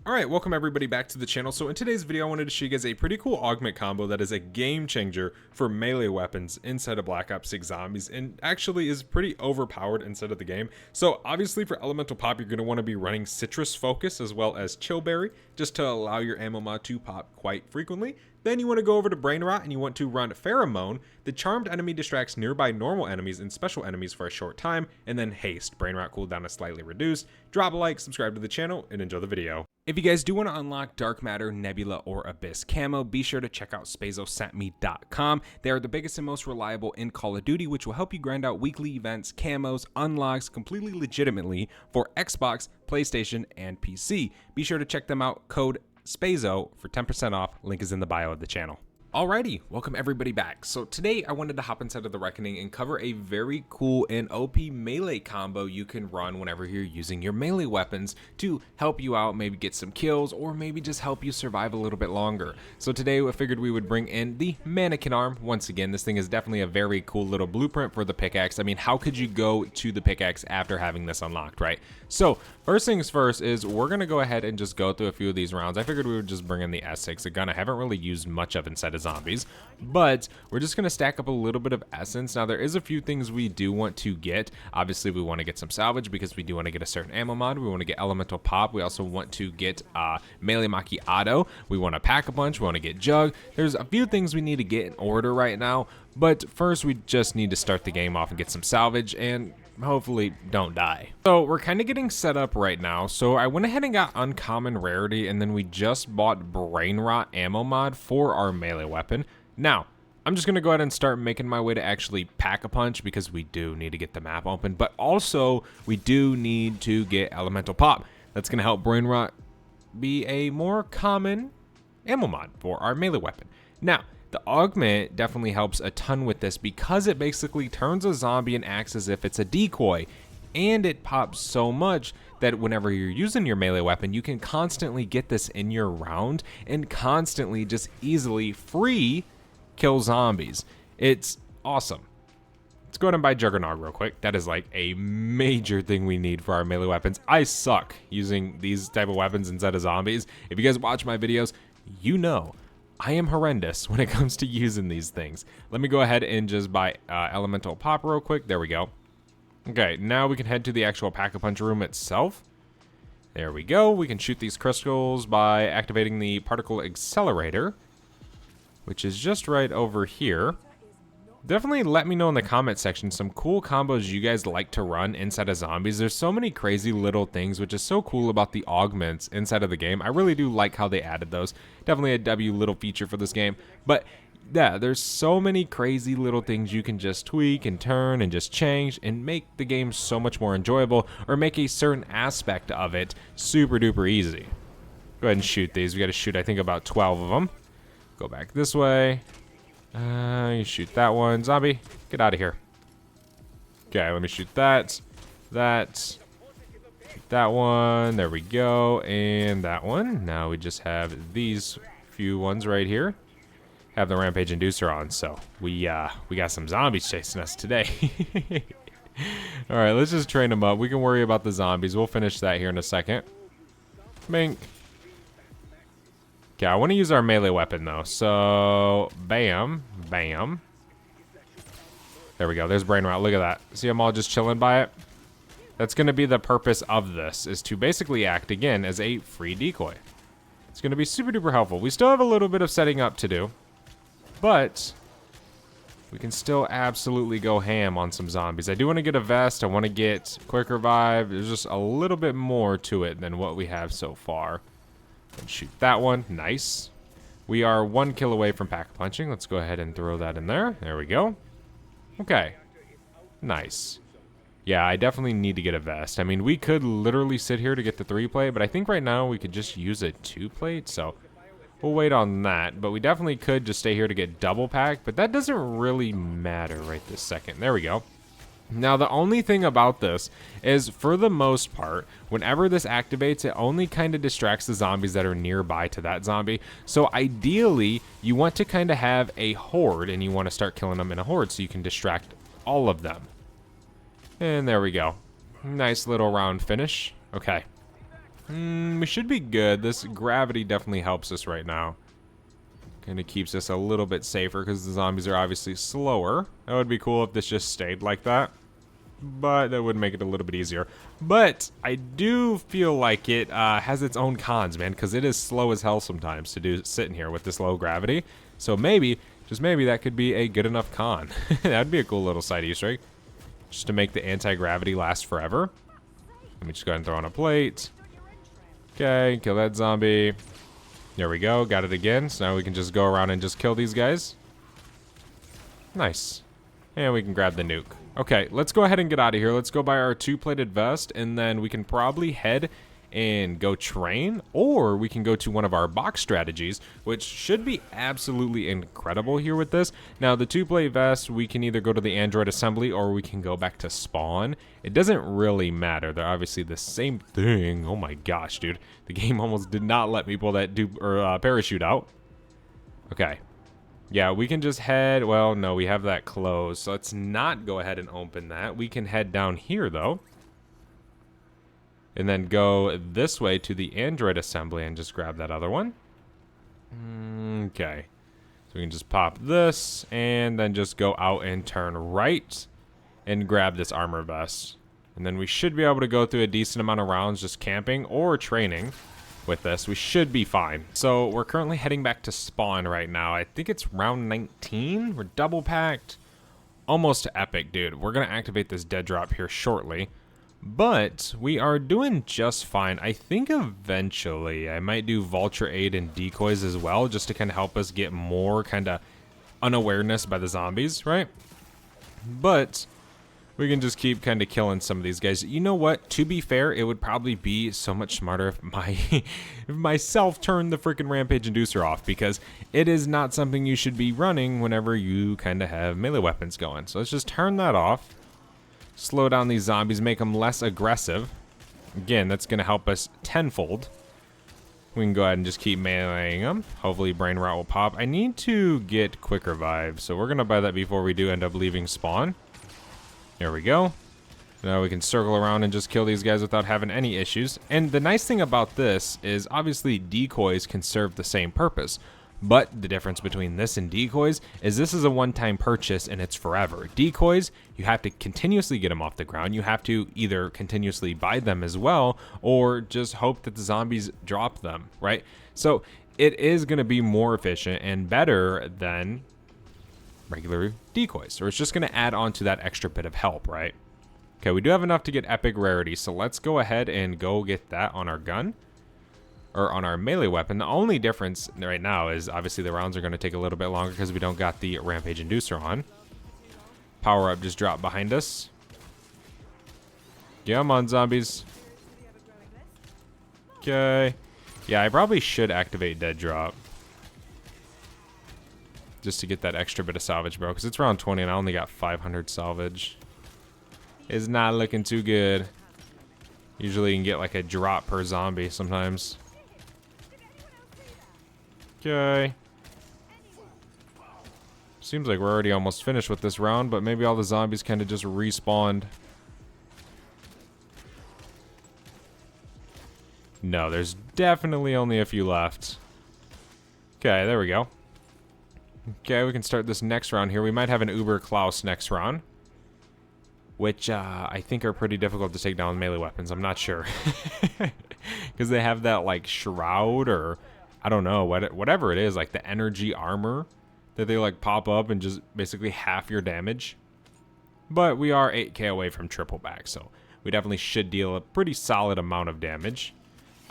Alright, welcome everybody back to the channel. So in today's video, I wanted to show you guys a pretty cool augment combo that is a game changer for melee weapons inside of Black Ops 6 Zombies, and actually is pretty overpowered inside of the game. So obviously for Elemental Pop, you're going to want to be running Citrus Focus as well as Chillberry, just to allow your ammo mod to pop quite frequently. Then you want to go over to BRAINROT and you want to run Pheromone. The charmed enemy distracts nearby normal enemies and special enemies for a short time, and then Haste. BRAINROT cooldown is slightly reduced. Drop a like, subscribe to the channel, and enjoy the video. If you guys do want to unlock Dark Matter, Nebula, or Abyss camo, be sure to check out SpazosSentMe.com. They are the biggest and most reliable in Call of Duty, which will help you grind out weekly events, camos, unlocks completely legitimately for Xbox, PlayStation, and PC. Be sure to check them out. Code Spazo for 10% off. Link is in the bio of the channel. Alrighty, welcome everybody back. So today I wanted to hop inside of the Reckoning and cover a very cool and OP melee combo you can run whenever you're using your melee weapons to help you out, maybe get some kills, or maybe just help you survive a little bit longer. So today I figured we would bring in the Mannequin Arm. Once again, this thing is definitely a very cool little blueprint for the pickaxe. I mean, how could you go to the pickaxe after having this unlocked, right? So first things first is we're gonna go ahead and just go through a few of these rounds. I figured we would just bring in the S6, a gun I haven't really used much of inside of Zombies, but we're just going to stack up a little bit of essence. Now there is a few things we do want to get. Obviously we want to get some salvage because we do want to get a certain ammo mod. We want to get elemental pop. We also want to get melee macchiato. We want to pack a punch. We want to get jug. There's a few things we need to get in order right now, but first we just need to start the game off and get some salvage and hopefully don't die. So we're kind of getting set up right now. So I went ahead and got uncommon rarity, and then we just bought BRAINROT ammo mod for our melee weapon. Now I'm just gonna go ahead and start making my way to actually pack a punch because we do need to get the map open, but also we do need to get elemental pop. That's gonna help BRAINROT be a more common ammo mod for our melee weapon. Now the augment definitely helps a ton with this because it basically turns a zombie and acts as if it's a decoy, and it pops so much that whenever you're using your melee weapon, you can constantly get this in your round and constantly just easily free kill zombies. It's awesome. Let's go ahead and buy Juggernog real quick. That is like a major thing we need for our melee weapons. I suck using these type of weapons instead of zombies. If you guys watch my videos, you know I am horrendous when it comes to using these things. Let me go ahead and just buy elemental pop real quick. There we go. Okay, now we can head to the actual pack-a-punch room itself. There we go. We can shoot these crystals by activating the particle accelerator, which is just right over here. Definitely let me know in the comment section some cool combos you guys like to run inside of Zombies. There's so many crazy little things, which is so cool about the augments inside of the game. I really do like how they added those. Definitely a W little feature for this game. But yeah, there's so many crazy little things you can just tweak and turn and just change and make the game so much more enjoyable, or make a certain aspect of it super duper easy. Go ahead and shoot these. We got to shoot, I think, about 12 of them. Go back this way. You shoot that one. Zombie, get out of here. Okay, let me shoot that. Shoot that one. There we go. And that one. Now we just have these few ones right here. Have the rampage inducer on, so we got some zombies chasing us today. All right, let's just train them up. We can worry about the zombies. We'll finish that here in a second. Bink. Okay, I want to use our melee weapon though. So, bam, bam. There we go. There's BRAINROT. Look at that. See them all just chilling by it? That's going to be the purpose of this, is to basically act again as a free decoy. It's going to be super duper helpful. We still have a little bit of setting up to do, but we can still absolutely go ham on some zombies. I do want to get a vest. I want to get quick revive. There's just a little bit more to it than what we have so far. And shoot that one. Nice. We are 1 kill away from pack punching. Let's go ahead and throw that in there. There we go. Okay. Nice. Yeah, I definitely need to get a vest. I mean, we could literally sit here to get the 3-plate, but I think right now we could just use a 2-plate, so we'll wait on that. But we definitely could just stay here to get double pack, but that doesn't really matter right this second. There we go. Now, the only thing about this is, for the most part, whenever this activates, it only kind of distracts the zombies that are nearby to that zombie. So ideally, you want to kind of have a horde, and you want to start killing them in a horde so you can distract all of them. And there we go. Nice little round finish. Okay. We should be good. This gravity definitely helps us right now. Kind of keeps us a little bit safer because the zombies are obviously slower. That would be cool if this just stayed like that. But that would make it a little bit easier. But I do feel like it has its own cons, man, because it is slow as hell sometimes to do sitting here with this low gravity. So maybe, just maybe, that could be a good enough con. That'd be a cool little side Easter egg. Just to make the anti-gravity last forever. Let me just go ahead and throw on a plate. Okay, kill that zombie. There we go, got it again. So now we can just go around and just kill these guys. Nice. And we can grab the nuke. Okay, let's go ahead and get out of here. Let's go buy our 2-plated vest, and then we can probably head and go train, or we can go to one of our box strategies, which should be absolutely incredible here with this. Now, the 2-plate vest, we can either go to the android assembly, or we can go back to spawn. It doesn't really matter. They're obviously the same thing. Oh my gosh, dude. The game almost did not let me pull that parachute out. Okay. Yeah, we can just head, well, no, we have that closed, so let's not go ahead and open that. We can head down here, though, and then go this way to the android assembly and just grab that other one. Okay, so we can just pop this, and then just go out and turn right, and grab this armor vest. And then we should be able to go through a decent amount of rounds just camping or training. With this, we should be fine. So we're currently heading back to spawn right now. I think it's round 19. We're double packed. Almost to epic, dude. We're gonna activate this dead drop here shortly, but we are doing just fine. I think eventually I might do vulture aid and decoys as well, just to kind of help us get more kind of unawareness by the zombies, right? But we can just keep kind of killing some of these guys. You know what? To be fair, it would probably be so much smarter if if myself turned the freaking rampage inducer off, because it is not something you should be running whenever you kind of have melee weapons going. So let's just turn that off. Slow down these zombies, make them less aggressive. Again, that's going to help us tenfold. We can go ahead and just keep meleeing them. Hopefully BRAINROT will pop. I need to get quick revive, so we're going to buy that before we do end up leaving spawn. There we go. Now we can circle around and just kill these guys without having any issues. And the nice thing about this is obviously decoys can serve the same purpose. But the difference between this and decoys is this is a one-time purchase and it's forever. Decoys, you have to continuously get them off the ground. You have to either continuously buy them as well, or just hope that the zombies drop them, right? So it is going to be more efficient and better than regular decoys, or it's just going to add on to that extra bit of help, right? Okay, we do have enough to get epic rarity, so let's go ahead and go get that on our gun, or on our melee weapon. The only difference right now is obviously the rounds are going to take a little bit longer because we don't got the rampage inducer on. Power up just dropped behind us. Come on, zombies. Okay. Yeah, I probably should activate dead drop, just to get that extra bit of salvage, bro, because it's round 20 and I only got 500 salvage. It's not looking too good. Usually you can get like a drop per zombie sometimes. Okay. Seems like we're already almost finished with this round, but maybe all the zombies kind of just respawned. No, there's definitely only a few left. Okay, there we go. Okay, we can start this next round here. We might have an Uber Klaus next round, which I think are pretty difficult to take down with melee weapons. I'm not sure. Because they have that, like, shroud, or I don't know, whatever it is, like the energy armor that they, like, pop up and just basically half your damage. But we are 8k away from triple back, so we definitely should deal a pretty solid amount of damage,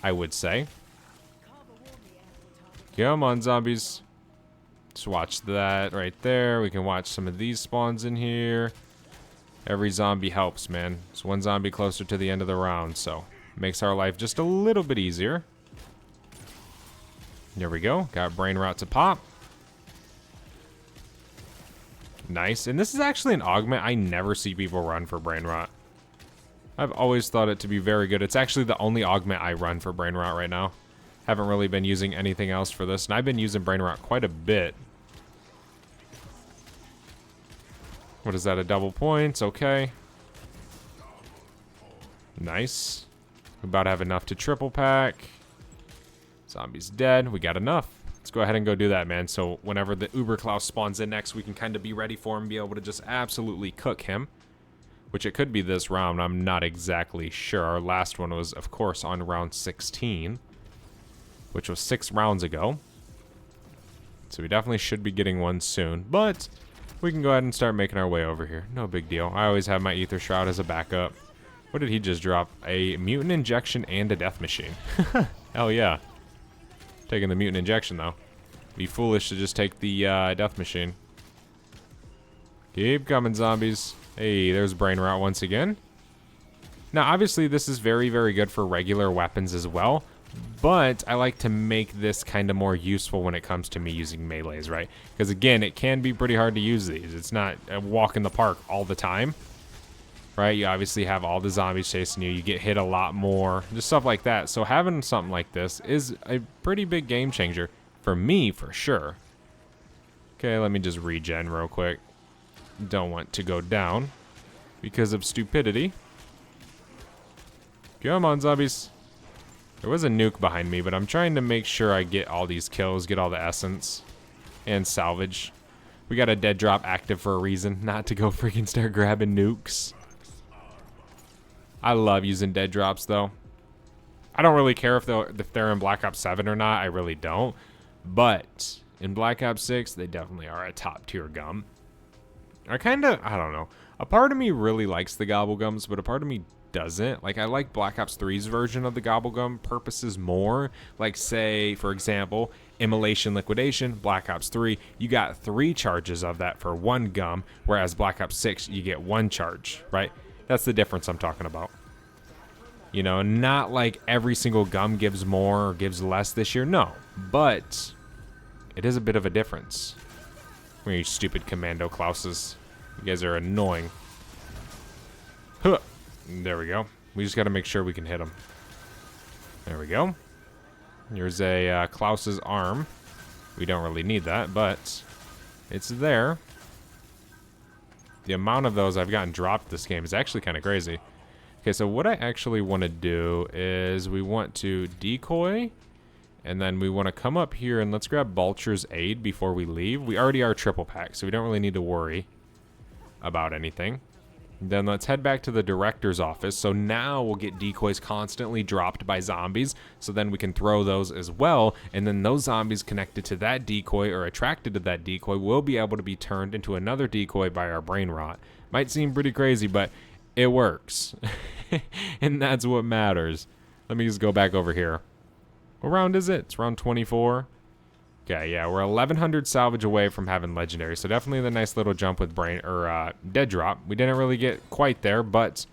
I would say. Come on, zombies. Just watch that right there. We can watch some of these spawns in here. Every zombie helps, man. It's one zombie closer to the end of the round, so makes our life just a little bit easier. There we go. Got BRAINROT to pop. Nice. And this is actually an augment I never see people run for BRAINROT. I've always thought it to be very good. It's actually the only augment I run for BRAINROT right now. Haven't really been using anything else for this, and I've been using BRAINROT quite a bit. What is that, a double points? Okay. Nice. We about to have enough to triple pack. Zombie's dead. We got enough. Let's go ahead and go do that, man. So whenever the Uber Klaus spawns in next, we can kind of be ready for him, be able to just absolutely cook him. Which it could be this round. I'm not exactly sure. Our last one was, of course, on round 16. Which was 6 rounds ago. So we definitely should be getting one soon. But we can go ahead and start making our way over here. No big deal. I always have my Ether Shroud as a backup. What did he just drop? A mutant injection and a death machine. Hell yeah. Taking the mutant injection, though. Be foolish to just take the death machine. Keep coming, zombies. Hey, there's BRAINROT once again. Now, obviously, this is very, very good for regular weapons as well. But I like to make this kind of more useful when it comes to me using melees, right? Because, again, it can be pretty hard to use these. It's not a walk in the park all the time. Right? You obviously have all the zombies chasing you. You get hit a lot more. Just stuff like that. So having something like this is a pretty big game changer. For me, for sure. Okay, let me just regen real quick. Don't want to go down because of stupidity. Come on, zombies. There was a nuke behind me, but I'm trying to make sure I get all these kills, get all the essence, and salvage. We got a dead drop active for a reason, not to go freaking start grabbing nukes. I love using dead drops, though. I don't really care if they're in Black Ops 7 or not. I really don't. But in Black Ops 6, they definitely are a top-tier gum. I don't know. A part of me really likes the gobblegums, but a part of me doesn't. Like, I like Black Ops 3's version of the gobblegum purposes more. Like, say, for example, Immolation Liquidation, Black Ops 3, you got 3 charges of that for 1 gum, whereas Black Ops 6, you get 1 charge, right? That's the difference I'm talking about. You know, not like every single gum gives more or gives less this year, no. But it is a bit of a difference. You stupid Commando Klauses. You guys are annoying. Huh. There we go. We just got to make sure we can hit him. There we go. Here's a Klaus's arm. We don't really need that, but it's there. The amount of those I've gotten dropped this game is actually kind of crazy. Okay, so what I actually want to do is we want to decoy, and then we want to come up here and let's grab Vulture's aid before we leave. We already are triple pack, so we don't really need to worry about anything. Then let's head back to the director's office. So now we'll get decoys constantly dropped by zombies. So then we can throw those as well. And then those zombies connected to that decoy or attracted to that decoy will be able to be turned into another decoy by our BRAINROT. Might seem pretty crazy, but it works. And that's what matters. Let me just go back over here. What round is it? It's round 24. Okay, yeah, we're 1,100 salvage away from having legendary, so definitely the nice little jump with dead drop. We didn't really get quite there, but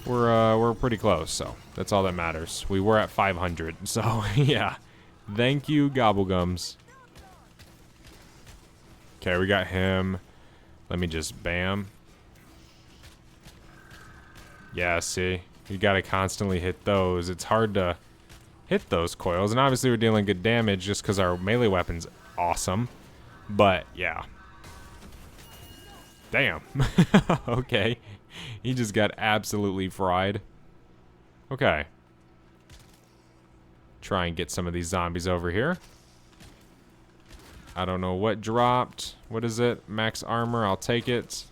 we're pretty close, so that's all that matters. We were at 500, so yeah. Thank you, Gobblegums. Okay, we got him. Let me just bam. Yeah, see, you gotta constantly hit those. It's hard to hit those coils, and obviously we're dealing good damage just because our melee weapon's awesome. But yeah, damn. Okay, he just got absolutely fried. Okay, try and get some of these zombies over here. I don't know what dropped. What is it? Max armor, I'll take it.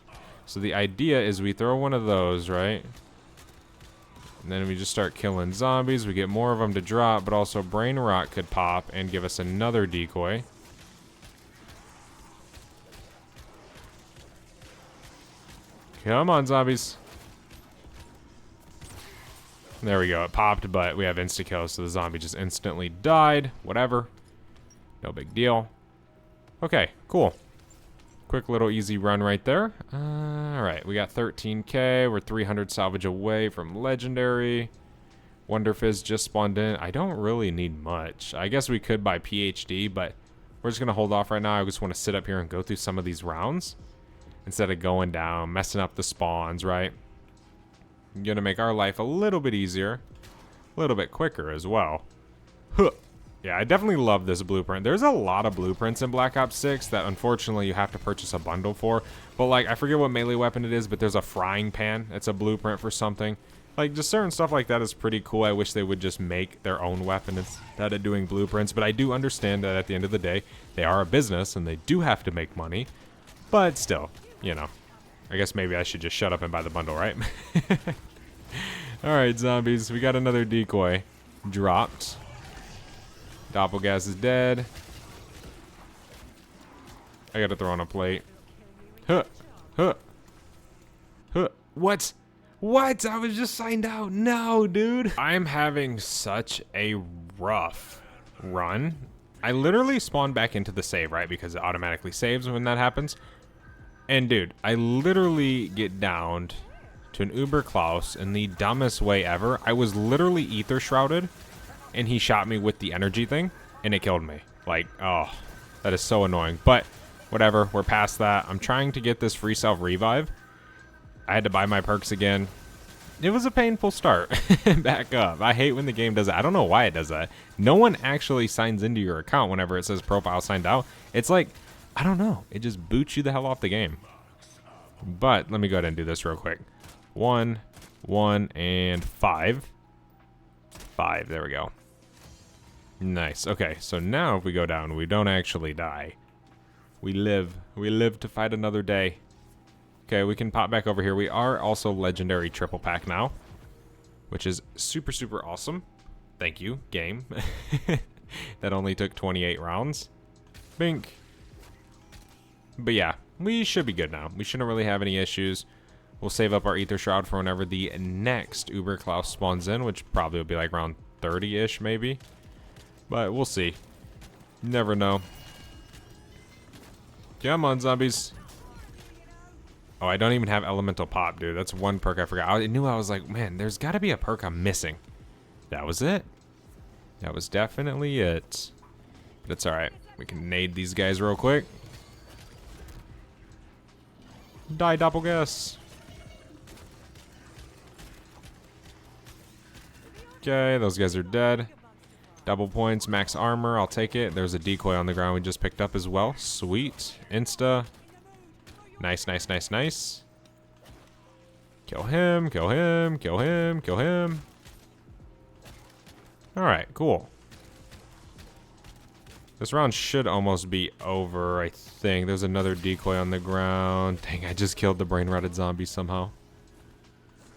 So the idea is we throw one of those, right? And then we just start killing zombies. We get more of them to drop, but also BRAINROT could pop and give us another decoy. Come on, zombies. There we go. It popped, but we have insta-kill, so the zombie just instantly died. Whatever. No big deal. Okay, cool. Quick little easy run right there. Alright, we got 13k. We're 300 salvage away from legendary. Wonder Fizz just spawned in. I don't really need much. I guess we could buy PhD, but we're just going to hold off right now. I just want to sit up here and go through some of these rounds instead of going down, messing up the spawns, right? Going to make our life a little bit easier, a little bit quicker as well. Huh. Yeah, I definitely love this blueprint. There's a lot of blueprints in Black Ops 6 that unfortunately you have to purchase a bundle for. But like, I forget what melee weapon it is, but there's a frying pan. It's a blueprint for something. Like, just certain stuff like that is pretty cool. I wish they would just make their own weapon instead of doing blueprints. But I do understand that at the end of the day, they are a business and they do have to make money. But still, you know, I guess maybe I should just shut up and buy the bundle, right? Alright, zombies. We got another decoy dropped. Doppelgas is dead. I gotta throw on a plate. Huh. Huh. Huh. What? What? I was just signed out. No, dude. I'm having such a rough run. I literally spawned back into the save, right? Because it automatically saves when that happens. And dude, I literally get downed to an Uber Klaus in the dumbest way ever. I was literally ether shrouded and he shot me with the energy thing and it killed me. Like, oh, that is so annoying. But whatever, we're past that. I'm trying to get this free self revive. I had to buy my perks again. It was a painful start. Back up. I hate when the game does that. I don't know why it does that. No one actually signs into your account whenever it says profile signed out. It's like, I don't know. It just boots you the hell off the game. But let me go ahead and do this real quick. 1, 1, and 5. 5. There we go. Nice. Okay, so now if we go down, we don't actually die. We live. We live to fight another day. Okay, we can pop back over here. We are also legendary triple pack now, which is super, super awesome. Thank you, game. That only took 28 rounds. Bink. But yeah, we should be good now. We shouldn't really have any issues. We'll save up our Ether Shroud for whenever the next Uber Klaus spawns in, which probably will be like around 30-ish maybe. But we'll see. Never know. Come on, zombies. Oh, I don't even have Elemental Pop, dude. That's one perk I forgot. I knew I was like, man, there's got to be a perk I'm missing. That was it. That was definitely it. But it's alright. We can nade these guys real quick. Die, Doppelgas. Okay, those guys are dead. Double points, max armor, I'll take it. There's a decoy on the ground we just picked up as well. Sweet. Insta. Nice, nice, nice, nice. Kill him, kill him, kill him, kill him. Alright, cool. This round should almost be over, I think. There's another decoy on the ground. Dang, I just killed the brain-rotted zombie somehow.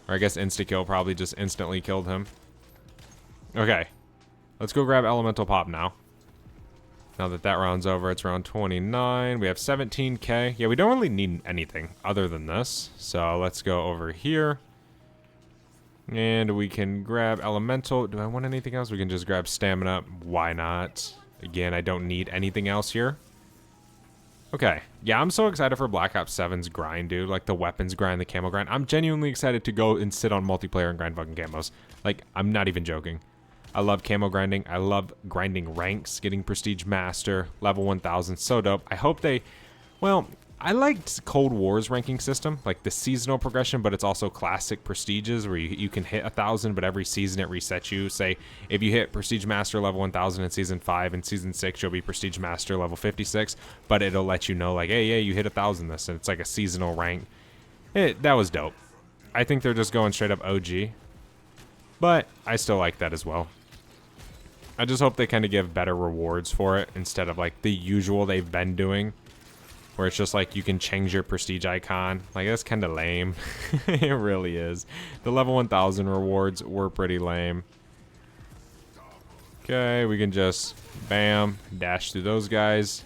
Or I guess insta-kill probably just instantly killed him. Okay. Let's go grab Elemental Pop now. Now that that round's over, it's round 29. We have 17k. Yeah, we don't really need anything other than this. So let's go over here. And we can grab Elemental. Do I want anything else? We can just grab Stamina. Why not? Again, I don't need anything else here. Okay. Yeah, I'm so excited for Black Ops 7's grind, dude. Like the weapons grind, the camo grind. I'm genuinely excited to go and sit on multiplayer and grind fucking camos. Like, I'm not even joking. I love camo grinding. I love grinding ranks, getting Prestige Master, level 1000. So dope. I hope they... Well, I liked Cold War's ranking system, like the seasonal progression, but it's also classic prestiges where you can hit 1000, but every season it resets you. Say, if you hit Prestige Master level 1000 in Season 5, in Season 6 you'll be Prestige Master level 56, but it'll let you know, like, hey, yeah, you hit 1000 this, and it's like a seasonal rank. That was dope. I think they're just going straight up OG, but I still like that as well. I just hope they kind of give better rewards for it instead of like the usual they've been doing, where it's just like you can change your prestige icon. Like, that's kind of lame. It really is. The level 1000 rewards were pretty lame. Okay, we can just bam, dash through those guys.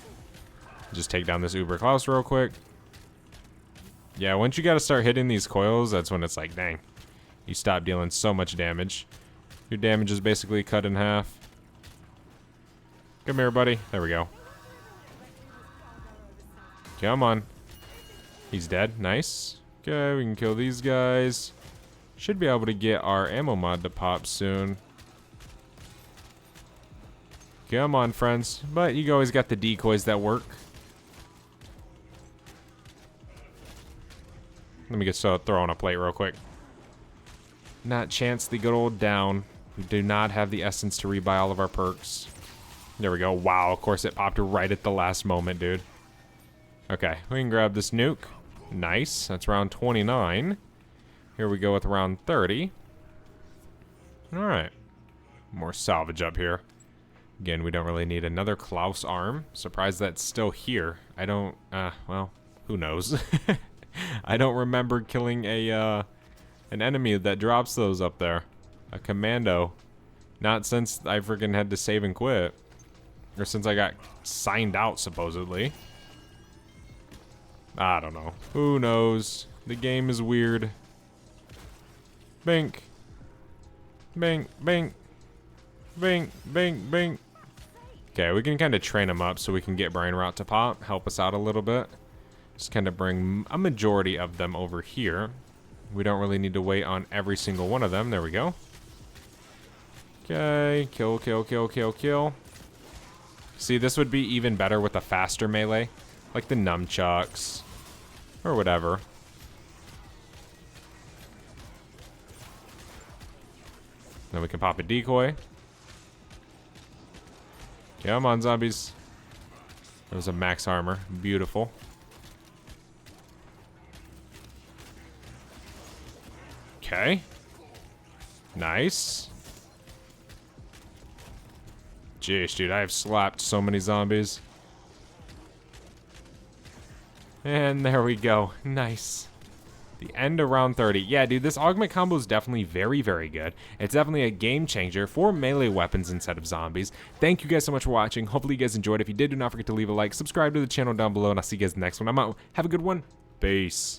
Just take down this Uber Klaus real quick. Yeah, once you got to start hitting these coils, that's when it's like, dang, you stop dealing so much damage. Your damage is basically cut in half. Come here, buddy. There we go. Come on. He's dead. Nice. Okay, we can kill these guys. Should be able to get our ammo mod to pop soon. Come on, friends. But you always got the decoys that work. Let me get throw on a plate real quick. Not chance the good old down. We do not have the essence to rebuy all of our perks. There we go. Wow, of course it popped right at the last moment, dude. Okay, we can grab this nuke. Nice. That's round 29. Here we go with round 30. Alright. More salvage up here. Again, we don't really need another Klaus arm. Surprised that's still here. I don't, well, who knows? I don't remember killing an enemy that drops those up there. A commando. Not since I freaking had to save and quit. Or since I got signed out, supposedly. I don't know. Who knows? The game is weird. Bink. Bink, bink. Bink, bink, bink. Okay, we can kind of train them up so we can get BRAINROT to pop. Help us out a little bit. Just kind of bring a majority of them over here. We don't really need to wait on every single one of them. There we go. Okay, kill, kill, kill, kill, kill. See, this would be even better with a faster melee. Like the nunchucks. Or whatever. Then we can pop a decoy. Come on, zombies. There's a max armor. Beautiful. Okay. Nice. Jeez, dude, I have slapped so many zombies. And there we go. Nice. The end of round 30. Yeah, dude, this augment combo is definitely very, very good. It's definitely a game changer for melee weapons instead of zombies. Thank you guys so much for watching. Hopefully you guys enjoyed. If you did, do not forget to leave a like, subscribe to the channel down below, and I'll see you guys in the next one. I'm out. Have a good one. Peace.